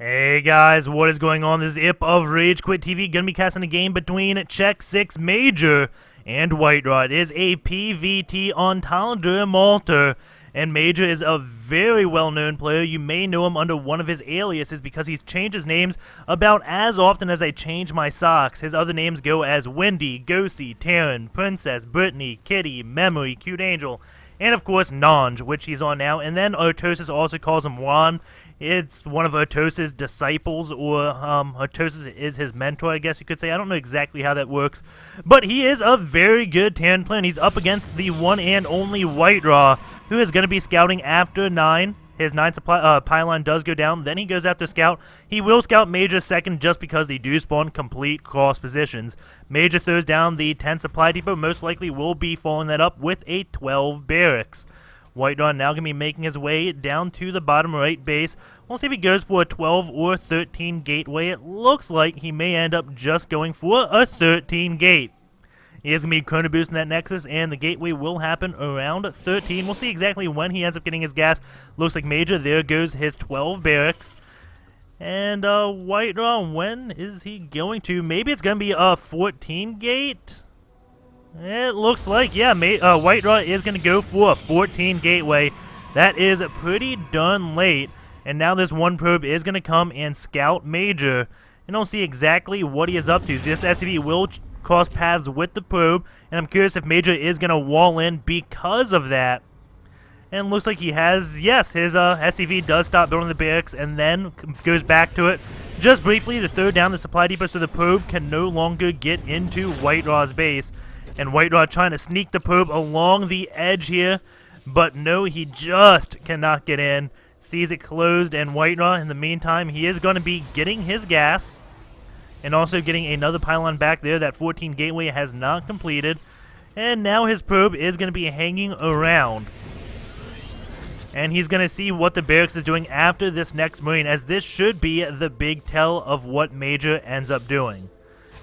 Hey guys, what is going on? This is Ip of RageQuitTV. Gonna be casting a game between x6.Major and WhiteRa. It is a PvT on Tal'Darim altar, and Major is a very well-known player. You may know him under one of his aliases because he's changed his names about as often as I change my socks. His other names go as Wendy, Ghosty, Taryn, Princess, Brittany, Kitty, Memory, Cute Angel, and of course Nanj, which he's on now. And then Artosis also calls him Juan. It's one of Artosis' disciples, or Artosis is his mentor, I guess you could say. I don't know exactly how that works, but he is a very good Terran player. He's up against the one and only WhiteRa, who is going to be scouting after 9. His 9 supply pylon does go down. Then he goes after Scout. He will scout Major second just because they do spawn complete cross positions. Major throws down the 10 supply depot. Most likely will be following that up with a 12 barracks. WhiteRa now going to be making his way down to the bottom right base. We'll see if he goes for a 12 or 13 gateway. It looks like he may end up just going for a 13 gate. He is going to be chrono boosting that Nexus, and the gateway will happen around 13. We'll see exactly when he ends up getting his gas. Looks like Major. There goes his 12 barracks. And WhiteRa, when is he going to? Maybe it's going to be a 14 gate? It looks like, yeah, WhiteRa is going to go for a 14 gateway. That is pretty darn late. And now this one probe is going to come and scout Major. And don't see exactly what he is up to. This SCV will cross paths with the probe. And I'm curious if Major is going to wall in because of that. And looks like he has, yes, his SCV does stop building the barracks and then goes back to it just briefly to throw down the supply depot so the probe can no longer get into WhiteRa's base. And WhiteRa trying to sneak the probe along the edge here, but no, he just cannot get in. Sees it closed, and WhiteRa, in the meantime, he is going to be getting his gas and also getting another pylon back there. That 14 gateway has not completed, and now his probe is going to be hanging around. And he's going to see what the barracks is doing after this next marine, as this should be the big tell of what Major ends up doing.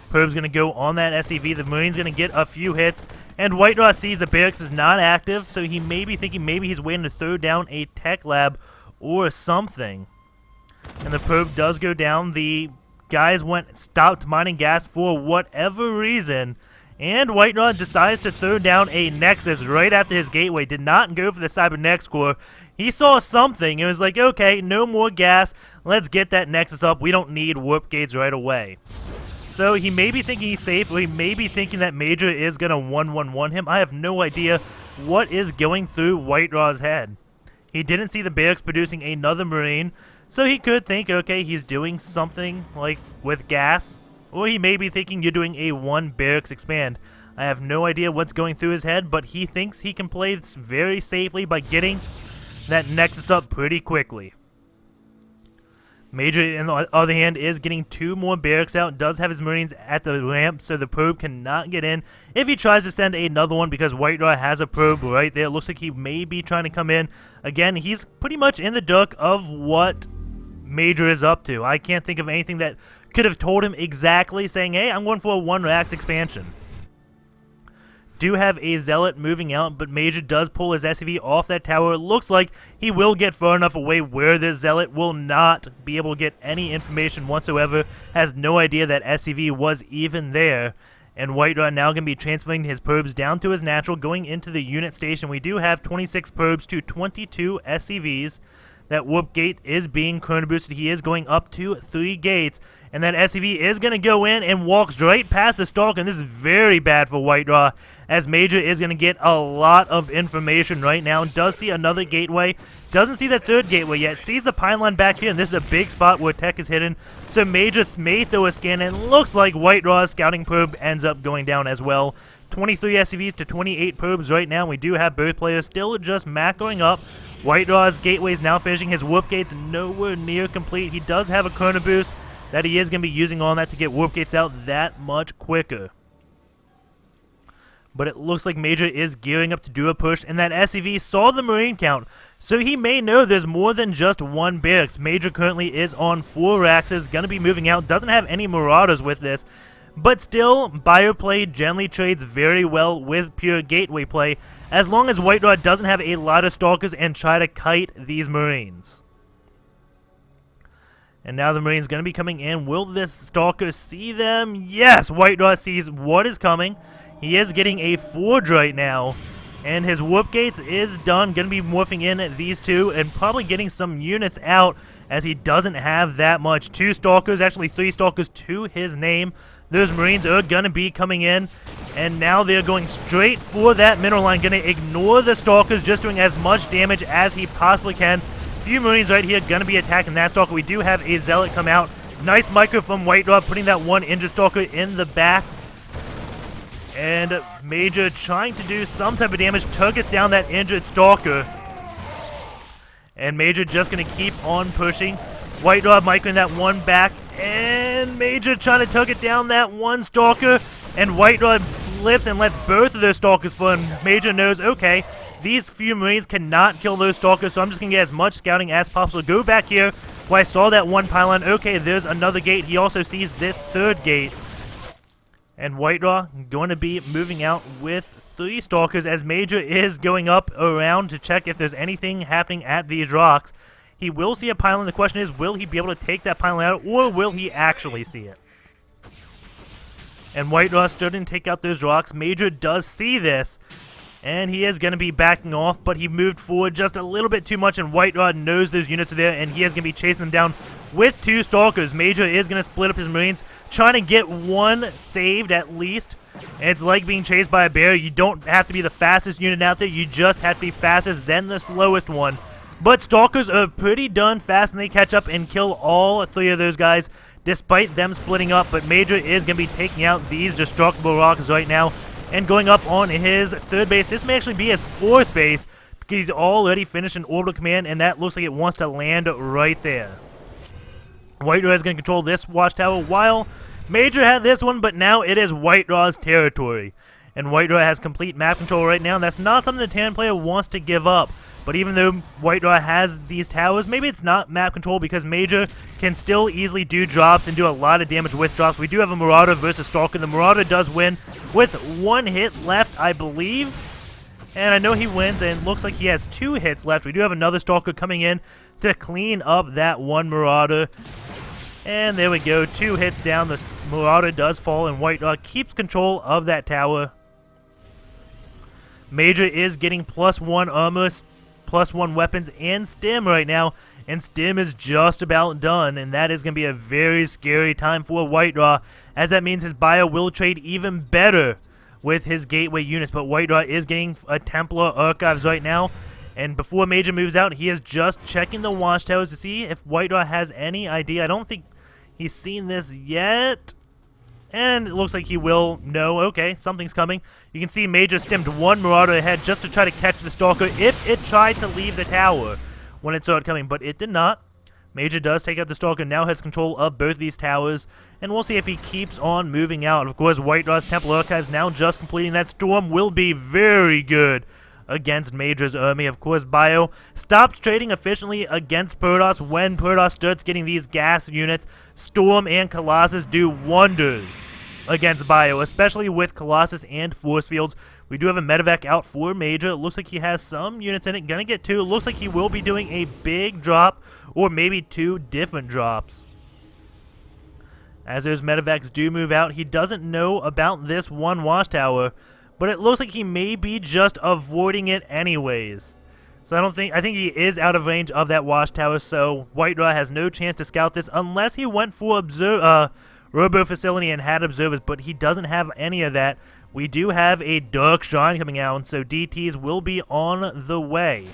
Probe's going to go on that SCV. The Marine's going to get a few hits. And WhiteRa sees the barracks is not active, so he may be thinking maybe he's waiting to throw down a tech lab or something. And the probe does go down. The guys stopped mining gas for whatever reason. And WhiteRa decides to throw down a Nexus right after his gateway. Did not go for the Cybernex core. He saw something. It was like, okay, no more gas. Let's get that Nexus up. We don't need warp gates right away. So he may be thinking he's safe, or he may be thinking that Major is going to 1-1-1 him. I have no idea what is going through WhiteRa's head. He didn't see the barracks producing another Marine, so he could think, okay, he's doing something like with gas. Or he may be thinking you're doing a 1 barracks expand. I have no idea what's going through his head, but he thinks he can play this very safely by getting that Nexus up pretty quickly. Major, on the other hand, is getting 2 more barracks out, does have his Marines at the ramp, so the probe cannot get in. If he tries to send another one, because WhiteRa has a probe right there, it looks like he may be trying to come in. Again, he's pretty much in the dark of what Major is up to. I can't think of anything that could have told him exactly, saying, hey, I'm going for a 1 racks expansion. Do have a Zealot moving out, but Major does pull his SCV off that tower. It looks like he will get far enough away where the Zealot will not be able to get any information whatsoever. Has no idea that SCV was even there. And WhiteRa now going to be transferring his probes down to his natural, going into the unit station. We do have 26 probes to 22 SCVs. That warp gate is being chrono boosted. He is going up to 3 gates. And that SCV is going to go in and walks right past the Stalker. And this is very bad for WhiteRa, as Major is going to get a lot of information right now. Does see another gateway. Doesn't see that 3rd gateway yet. Sees the pylon back here, and this is a big spot where tech is hidden. So Major may throw a scan, and looks like WhiteRa's scouting probe ends up going down as well. 23 SCVs to 28 probes right now. We do have both players still just macroing up. WhiteRa's gateway is now finishing. His warp gates nowhere near complete. He does have a chrono boost that he is going to be using on that to get warp gates out that much quicker. But it looks like Major is gearing up to do a push, and that SCV saw the Marine count, so he may know there's more than just 1 barracks. Major currently is on 4 racks, going to be moving out, doesn't have any Marauders with this, but still, Bioplay generally trades very well with pure gateway play, as long as WhiteRa doesn't have a lot of Stalkers and try to kite these Marines. And now the Marine's going to be coming in. Will this Stalker see them? Yes! WhiteRa sees what is coming. He is getting a Forge right now. And his Warp Gates is done. Going to be morphing in these two and probably getting some units out as he doesn't have that much. 2 Stalkers, actually 3 Stalkers to his name. Those Marines are going to be coming in. And now they're going straight for that mineral line. Going to ignore the Stalkers, just doing as much damage as he possibly can. Few Marines right here going to be attacking that Stalker. We do have a Zealot come out. Nice micro from WhiteRa, putting that one injured Stalker in the back. And Major trying to do some type of damage, targets down that injured Stalker. And Major just going to keep on pushing. WhiteRa microing that one back. And Major trying to target down that one Stalker. And WhiteRa slips and lets both of those Stalkers fall. And Major knows, okay, these few Marines cannot kill those Stalkers, so I'm just going to get as much scouting as possible. Go back here where I saw that one pylon. Okay, there's another gate. He also sees this 3rd gate. And WhiteRa going to be moving out with 3 Stalkers as Major is going up around to check if there's anything happening at these rocks. He will see a pylon. The question is, will he be able to take that pylon out, or will he actually see it? And WhiteRa starting to take out those rocks. Major does see this. And he is going to be backing off, but he moved forward just a little bit too much, and WhiteRa knows those units are there, and he is going to be chasing them down with 2 Stalkers. Major is going to split up his Marines, trying to get one saved at least. And it's like being chased by a bear. You don't have to be the fastest unit out there. You just have to be fastest, then the slowest one. But Stalkers are pretty darn fast, and they catch up and kill all 3 of those guys, despite them splitting up. But Major is going to be taking out these destructible rocks right now. And going up on his 3rd base. This may actually be his 4th base because he's already finished an orbital command, and that looks like it wants to land right there. WhiteRa is going to control this watchtower while Major had this one, but now it is WhiteRa's territory. And WhiteRa has complete map control right now, and that's not something the Terran player wants to give up. But even though WhiteRa has these towers, maybe it's not map control because Major can still easily do drops and do a lot of damage with drops. We do have a Marauder versus Stalker. The Marauder does win with 1 hit left, I believe. And I know he wins, and it looks like he has 2 hits left. We do have another Stalker coming in to clean up that one Marauder. And there we go, 2 hits down. The Marauder does fall, and WhiteRa keeps control of that tower. Major is getting +1 armor, +1 weapons, and stim right now, and stim is just about done, and that is going to be a very scary time for WhiteRa, as that means his bio will trade even better with his gateway units. But WhiteRa is getting a Templar Archives right now, and before Major moves out, he is just checking the watchtowers to see if WhiteRa has any idea. I don't think he's seen this yet. And it looks like he will know, okay, something's coming. You can see Major stemmed 1 Marauder ahead just to try to catch the Stalker if it tried to leave the tower when it saw it coming, but it did not. Major does take out the Stalker, now has control of both these towers, and we'll see if he keeps on moving out. Of course, WhiteRa's Templar Archives now just completing that storm will be very good against Major's army. Of course, Bio stops trading efficiently against Protoss when Protoss starts getting these gas units. Storm and Colossus do wonders against Bio, especially with Colossus and Force Fields. We do have a medevac out for Major. It looks like he has some units in it. Gonna get 2. It looks like he will be doing a big drop, or maybe 2 different drops. As those medevacs do move out, he doesn't know about this one watchtower, but it looks like he may be just avoiding it anyways. So I think he is out of range of that watchtower, so WhiteRa has no chance to scout this unless he went for Robo Facility and had observers, but he doesn't have any of that. We do have a Dark Shrine coming out, so DTs will be on the way.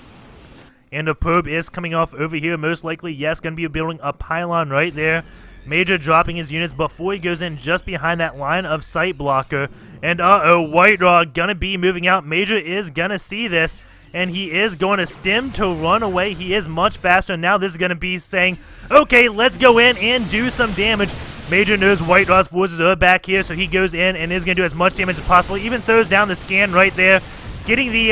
And a probe is coming off over here, most likely, yes, going to be building a pylon right there. Major dropping his units before he goes in just behind that line of sight blocker. And WhiteRa gonna be moving out. Major is gonna see this, and he is going to stim to run away. He is much faster. Now this is gonna be saying, okay, let's go in and do some damage. Major knows WhiteRa's forces are back here, so he goes in and is gonna do as much damage as possible. Even throws down the scan right there, getting the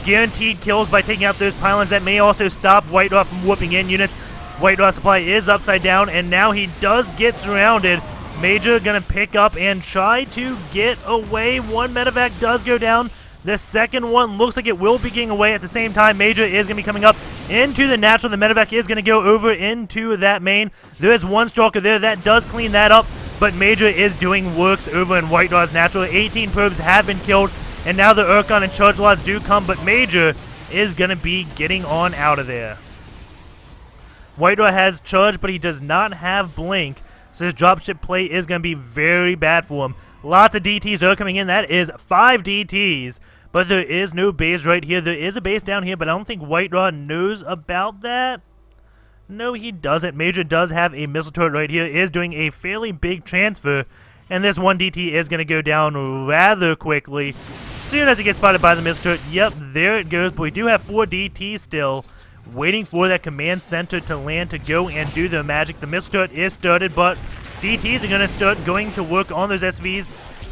guaranteed kills by taking out those pylons. That may also stop WhiteRa from whooping in units. WhiteRa supply is upside down, and now he does get surrounded. Major gonna pick up and try to get away. 1 medevac does go down. The second one looks like it will be getting away at the same time. Major is going to be coming up into the natural. The medevac is going to go over into that main. There is one stalker there. That does clean that up, but Major is doing works over in WhiteRa's natural. 18 probes have been killed, and now the Urkon and Charge Lots do come, but Major is going to be getting on out of there. WhiteRa has Charge, but he does not have Blink, so his dropship play is going to be very bad for him. Lots of DTs are coming in. That is 5 DTs. But there is no base right here. There is a base down here, but I don't think WhiteRa knows about that. No, he doesn't. Major does have a missile turret right here. Is doing a fairly big transfer. And this 1 DT is going to go down rather quickly. As soon as he gets spotted by the missile turret, yep, there it goes. But we do have 4 DTs still, waiting for that command center to land to go and do the magic. The missile turret is started, but DTs are going to start going to work on those SVs.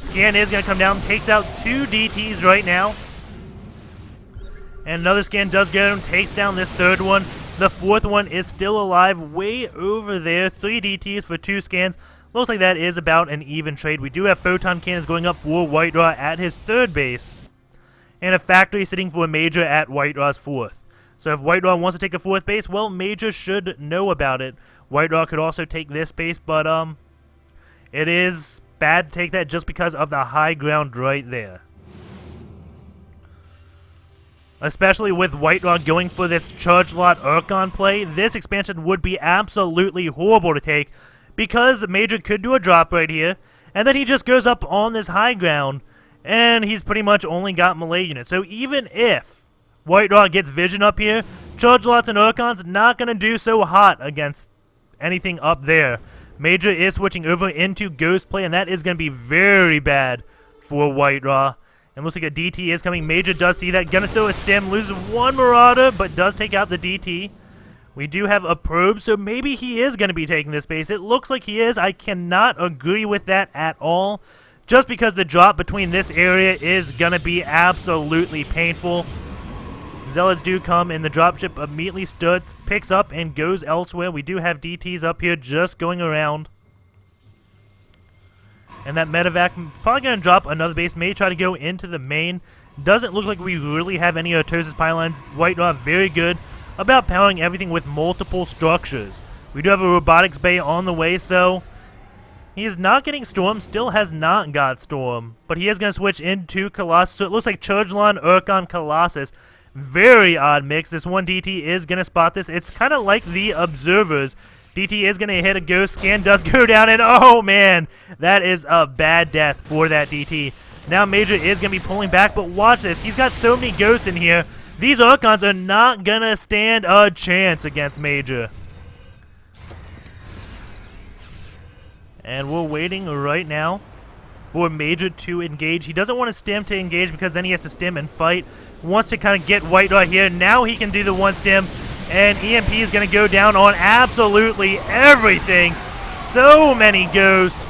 Scan is going to come down, takes out 2 DTs right now. And another scan does go and takes down this third one. The fourth one is still alive way over there. 3 DTs for 2 scans. Looks like that is about an even trade. We do have photon cannons going up for WhiteRa at his 3rd base. And a factory sitting for Major at WhiteRa's 4th. So if WhiteRa wants to take a 4th base, well, Major should know about it. WhiteRa could also take this base, but it is bad to take that just because of the high ground right there. Especially with WhiteRa going for this Charge Lot Urkon play, this expansion would be absolutely horrible to take because Major could do a drop right here, and then he just goes up on this high ground, and he's pretty much only got melee units. So even if WhiteRa gets vision up here, Charge Lots and Urkon's not going to do so hot against anything up there. Major is switching over into Ghost play, and that is going to be very bad for WhiteRa. And looks like a DT is coming. Major does see that. Gonna throw a stem, loses 1 Marauder, but does take out the DT. We do have a probe, so maybe he is going to be taking this base. It looks like he is. I cannot agree with that at all, just because the drop between this area is going to be absolutely painful. Zealots do come, and the dropship immediately picks up and goes elsewhere. We do have DTs up here just going around. And that medevac probably going to drop another base. May try to go into the main. Doesn't look like we really have any Artosis pylons. WhiteRa very good about powering everything with multiple structures. We do have a robotics bay on the way, so he is not getting Storm. Still has not got Storm. But he is going to switch into Colossus. So it looks like Chargelon, Urkon, Colossus. Very odd mix. This 1 DT is going to spot this. It's kind of like the Observers. DT is going to hit a Ghost. Scan does go down, and oh man, that is a bad death for that DT. Now Major is going to be pulling back, but watch this. He's got so many Ghosts in here. These Urkons are not going to stand a chance against Major. And we're waiting right now for Major to engage. He doesn't want to stim to engage because then he has to stim and fight. Wants to kind of get WhiteRa here. Now he can do the 1 stim. And EMP is going to go down on absolutely everything. So many Ghosts.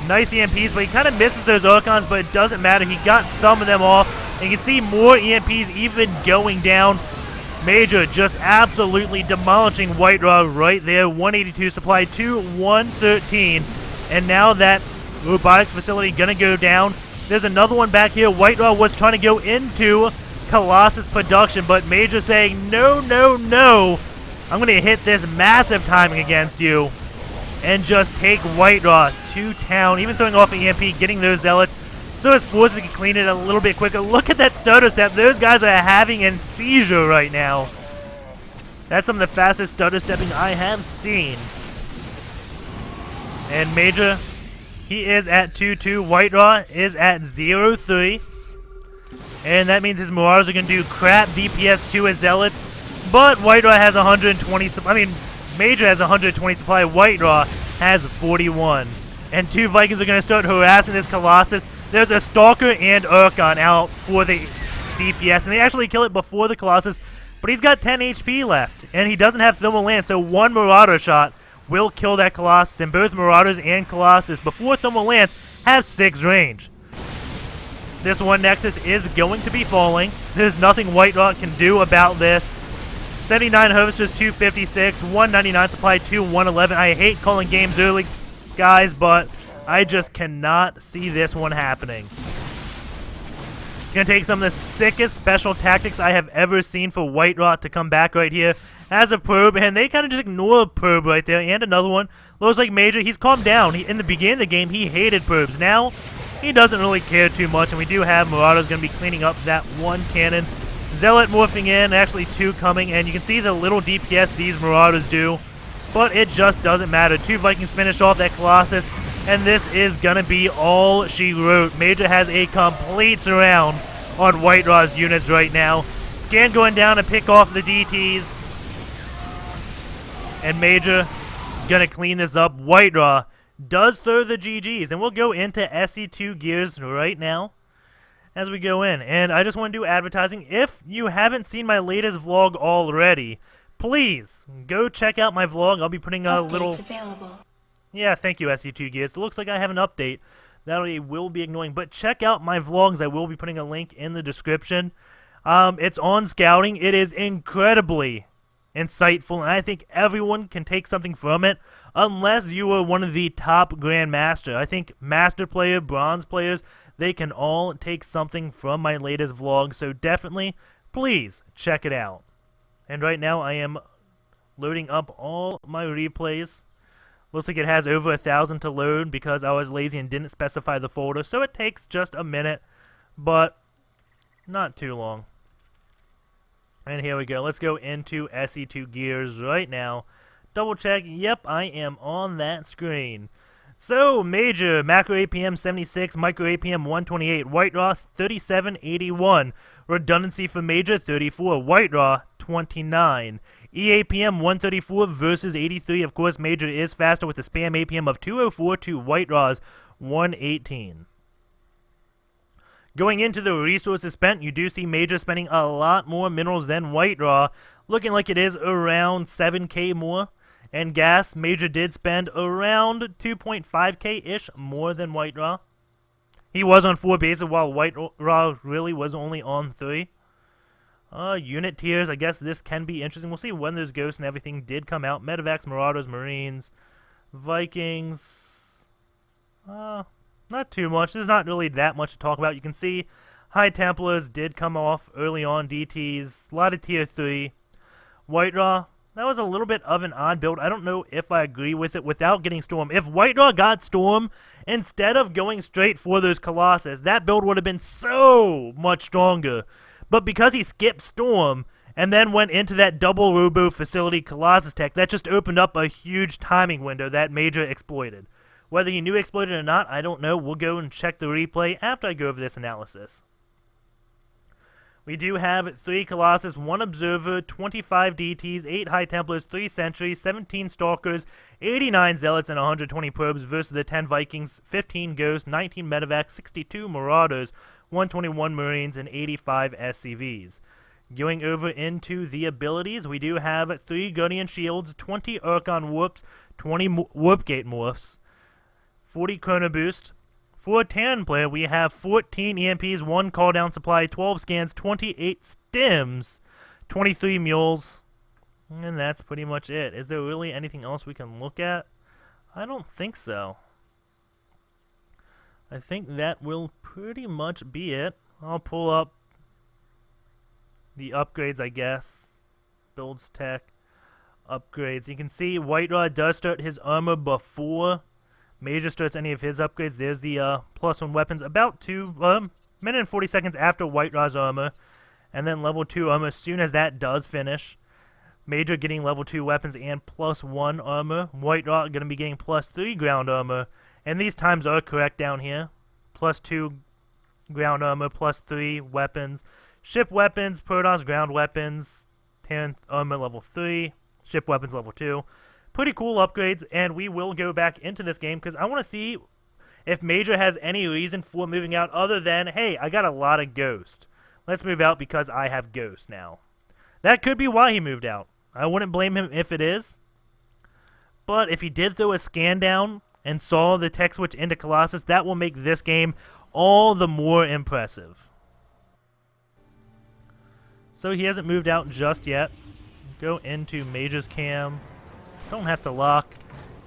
Nice EMPs, but he kind of misses those Urkons, but it doesn't matter. He got some of them off. And you can see more EMPs even going down. Major just absolutely demolishing WhiteRa right there. 182 supply to 113. And now that robotics facility going to go down. There's another one back here. WhiteRa was trying to go into Colossus production, but Major saying, no, no, no. I'm going to hit this massive timing against you and just take WhiteRa to town, even throwing off an EMP, getting those Zealots so his forces can clean it a little bit quicker. Look at that stutter step. Those guys are having a seizure right now. That's some of the fastest stutter stepping I have seen. And Major, he is at 2-2. WhiteRa is at 0-3. And that means his Marauders are going to do crap DPS to his Zealots. But WhiteRa has 120 Major has 120 supply. WhiteRa has 41. And 2 Vikings are going to start harassing this Colossus. There's a Stalker and Urkon out for the DPS. And they actually kill it before the Colossus. But he's got 10 HP left. And he doesn't have Thermal Lance. So 1 Marauder shot will kill that Colossus. And both Marauders and Colossus before Thermal Lance have 6 range. This 1 Nexus is going to be falling. There's nothing WhiteRa can do about this. 79 Harvesters, 256. 199 supply, 111. I hate calling games early, guys, but I just cannot see this one happening. It's going to take some of the sickest special tactics I have ever seen for WhiteRa to come back right here as a probe, and they kind of just ignore a probe right there, and another one. Looks like Major, he's calmed down. In the beginning of the game, he hated probes. Now, he doesn't really care too much, and we do have Marauders going to be cleaning up that one cannon. Zealot morphing in, actually two coming, and you can see the little DPS these Marauders do, but it just doesn't matter. Two Vikings finish off that Colossus, and this is going to be all she wrote. Major has a complete surround on WhiteRa's units right now. Scan going down to pick off the DTs. And Major going to clean this up. WhiteRa does throw the GGs, and we'll go into SE2 gears right now as we go in. And I just want to do advertising. If you haven't seen my latest vlog already, please go check out my vlog. I'll be putting a little... available. Yeah, thank you, SE2 Gears. It looks like I have an update that I will be ignoring. But check out my vlogs. I will be putting a link in the description. It's on scouting. It is incredibly insightful, and I think everyone can take something from it, unless you are one of the top Grandmaster. I think Master Player, Bronze players, they can all take something from my latest vlog. So definitely, please check it out. And right now, I am loading up all my replays. Looks like it has over 1,000 to load because I was lazy and didn't specify the folder. So it takes just a minute, but not too long. And here we go. Let's go into SE2 gears right now. Double check. Yep, I am on that screen. So, Major, Macro APM 76, Micro APM 128, WhiteRa 3781, Redundancy for Major 34, WhiteRa 29. EAPM 134 versus 83. Of course, Major is faster with a spam APM of 204 to WhiteRa's 118. Going into the resources spent, you do see Major spending a lot more minerals than WhiteRa, looking like it is around 7k more. And gas, Major did spend around 2.5k-ish more than WhiteRa. He was on 4 bases while WhiteRa really was only on 3. Unit tiers, I guess this can be interesting. We'll see when those ghosts and everything did come out. Medevacs, Marauders, Marines, Vikings. Not too much. There's not really that much to talk about. You can see High Templars did come off early on. DTs, a lot of tier 3. WhiteRa, that was a little bit of an odd build. I don't know if I agree with it without getting Storm. If WhiteRa got Storm, instead of going straight for those Colossus, that build would have been so much stronger. But because he skipped Storm and then went into that double Robo Facility Colossus tech, that just opened up a huge timing window that Major exploited. Whether he knew he exploited it or not, I don't know. We'll go and check the replay after I go over this analysis. We do have 3 Colossus, 1 Observer, 25 DTs, 8 High Templars, 3 Sentries, 17 Stalkers, 89 Zealots, and 120 Probes versus the 10 Vikings, 15 Ghosts, 19 Medevacs, 62 Marauders, 121 Marines, and 85 SCVs. Going over into the abilities, we do have 3 Guardian Shields, 20 Archon Warps, 20 Warp Gate Morphs, 40 Chrono Boost. For a Terran player, we have 14 EMPs, 1 Call Down Supply, 12 Scans, 28 Stims, 23 Mules, and that's pretty much it. Is there really anything else we can look at? I don't think so. I think that will pretty much be it. I'll pull up the upgrades, I guess. Builds tech, upgrades. You can see WhiteRa does start his armor before Major starts any of his upgrades. There's the +1 weapons about 2 minute and 40 seconds after WhiteRa's armor. And then level 2 armor as soon as that does finish. Major getting level 2 weapons and +1 armor. WhiteRa going to be getting +3 ground armor. And these times are correct down here. +2 ground armor, +3 weapons. Ship weapons, Protoss ground weapons. Terran armor level 3. Ship weapons level 2. Pretty cool upgrades, and we will go back into this game because I want to see if Major has any reason for moving out other than, hey, I got a lot of Ghost. Let's move out because I have Ghost now. That could be why he moved out. I wouldn't blame him if it is. But if he did throw a scan down and saw the tech switch into Colossus, that will make this game all the more impressive. So he hasn't moved out just yet. Go into Major's cam. Don't have to lock.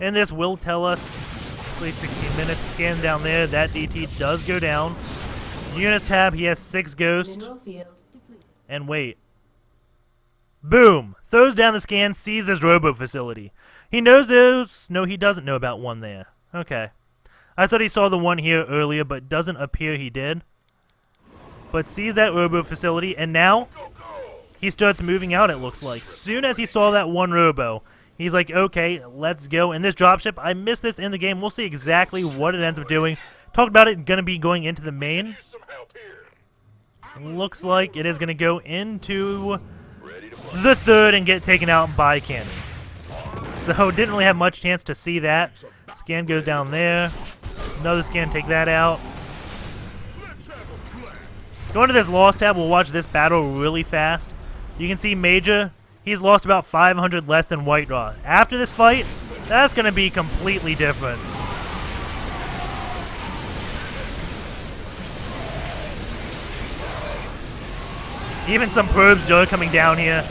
And this will tell us, please 16 minutes, scan down there. That DT does go down. Units tab, he has 6 ghosts. Mineral field depleted. And wait. Boom! Throws down the scan, sees this robo facility. He knows those. No, he doesn't know about one there. Okay. I thought he saw the one here earlier, but doesn't appear he did. But sees that robo facility, and now he starts moving out, it looks like. Soon as he saw that one robo, he's like, okay, let's go. And this dropship, I missed this in the game. We'll see exactly what it ends up doing. Talked about it going to be going into the main. Looks like it is going to go into the third and get taken out by cannons. So didn't really have much chance to see that. Scan goes down there. Another scan, take that out. Going to this loss tab, we'll watch this battle really fast. You can see Major, he's lost about 500 less than WhiteRa. After this fight, that's going to be completely different. Even some probes are coming down here.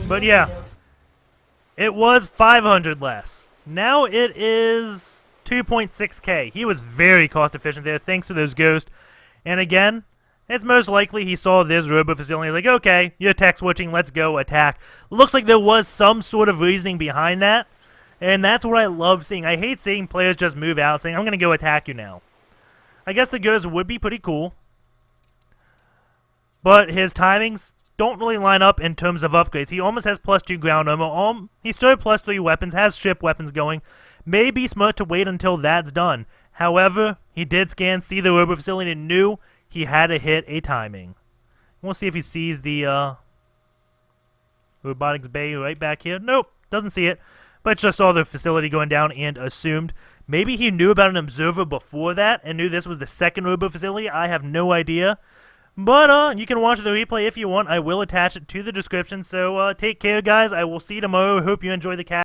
But yeah, it was 500 less. Now it is 2.6k. He was very cost efficient there thanks to those ghosts. And again, it's most likely he saw this robo facility. He's like, okay, you're tech switching, let's go attack. Looks like there was some sort of reasoning behind that. And that's what I love seeing. I hate seeing players just move out saying, I'm going to go attack you now. I guess the ghosts would be pretty cool. But his timings don't really line up in terms of upgrades. He almost has +2 ground armor. He started +3 weapons, has ship weapons going. May be smart to wait until that's done. However, he did scan, see the robo facility, and knew he had to hit a timing. We'll see if he sees the robotics bay right back here. Nope, doesn't see it. But just saw the facility going down and assumed. Maybe he knew about an observer before that and knew this was the second robo facility. I have no idea. But you can watch the replay if you want. I will attach it to the description. So take care, guys. I will see you tomorrow. Hope you enjoy the cast.